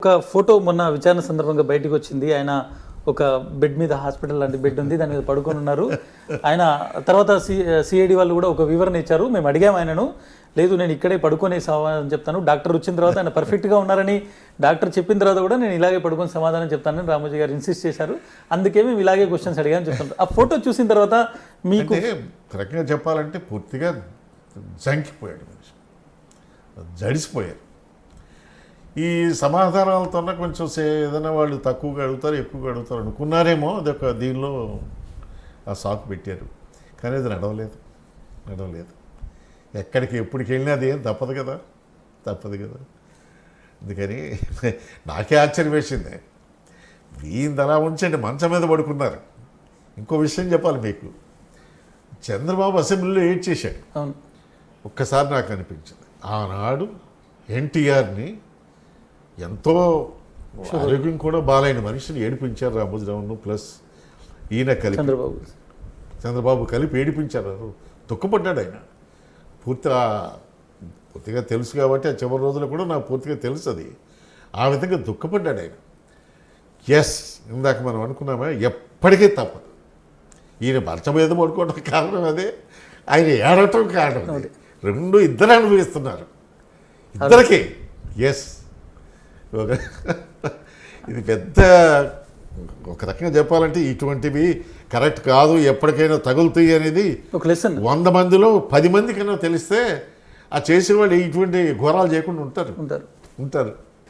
ఒక ఫోటో మొన్న విచారణ సందర్భంగా బయటకు వచ్చింది. ఆయన ఒక బెడ్ మీద, హాస్పిటల్ లాంటి బెడ్ ఉంది, దాని మీద పడుకొని ఉన్నారు. ఆయన తర్వాత సిఐడి వాళ్ళు కూడా ఒక వివరణ ఇచ్చారు. మేము అడిగాము ఆయనను, లేదు నేను ఇక్కడే పడుకొని సమాధానం చెప్తాను, డాక్టర్ వచ్చిన తర్వాత ఆయన పర్ఫెక్ట్గా ఉన్నారని డాక్టర్ చెప్పిన తర్వాత కూడా నేను ఇలాగే పడుకొని సమాధానం చెప్తానని రామోజీ గారు ఇన్సిస్ట్ చేశారు. అందుకే మేము ఇలాగే క్వశ్చన్స్ అడిగామని చెప్తాను. ఆ ఫోటో చూసిన తర్వాత మీకు కరెక్ట్గా చెప్పాలంటే పూర్తిగా జంకిపోయాడు మనిషి, జడిసిపోయారు. ఈ సమాధానాలతో కొంచెం ఏదైనా వాళ్ళు తక్కువగా అడుగుతారు, ఎక్కువగా అడుగుతారు అనుకున్నారేమో, అదొక దీనిలో ఆ సాకు పెట్టారు. కానీ అది నడవలేదు. ఎక్కడికి ఎప్పటికి వెళ్ళినా అది ఏం తప్పదు కదా. అందుకని నాకే ఆశ్చర్యం వేసింది. వీంది అలా ఉంచండి, మంచం మీద పడుకున్నారు. ఇంకో విషయం చెప్పాలి మీకు, చంద్రబాబు అసెంబ్లీలో ఏడ్ చేశాడు. ఒక్కసారి నాకు అనిపించింది, ఆనాడు ఎన్టీఆర్ని ఎంతో ఆరోగ్యం కూడా బాలైన మనిషిని ఏడిపించారు రామోజీరావును ప్లస్ ఈయన కలిపి చంద్రబాబు కలిపి ఏడిపించారు. దుఃఖపడ్డాడు ఆయన. పూర్తిగా తెలుసు కాబట్టి ఆ చివరి రోజులు కూడా నాకు పూర్తిగా తెలుసు. అది ఆ విధంగా దుఃఖపడ్డాడు ఆయన. ఎస్, ఇందాక మనం అనుకున్నామే, ఎప్పటికీ తప్పదు. ఈయన భర్త మీద పడుకోవడం కారణం అదే, ఆయన ఏడవటం కారణం అదే. ఇద్దరు అనుభవిస్తున్నారు, ఇద్దరికి. ఎస్, ఇది పెద్ద ఒక రకంగా చెప్పాలంటే ఇటువంటివి కరెక్ట్ కాదు, ఎప్పటికైనా తగులుతాయి అనేది ఒక లెసన్. 100 మందిలో 10 మందికైనా తెలిస్తే ఆ చేసేవాళ్ళు ఇటువంటి ఘోరాలు చేయకుండా ఉంటారు.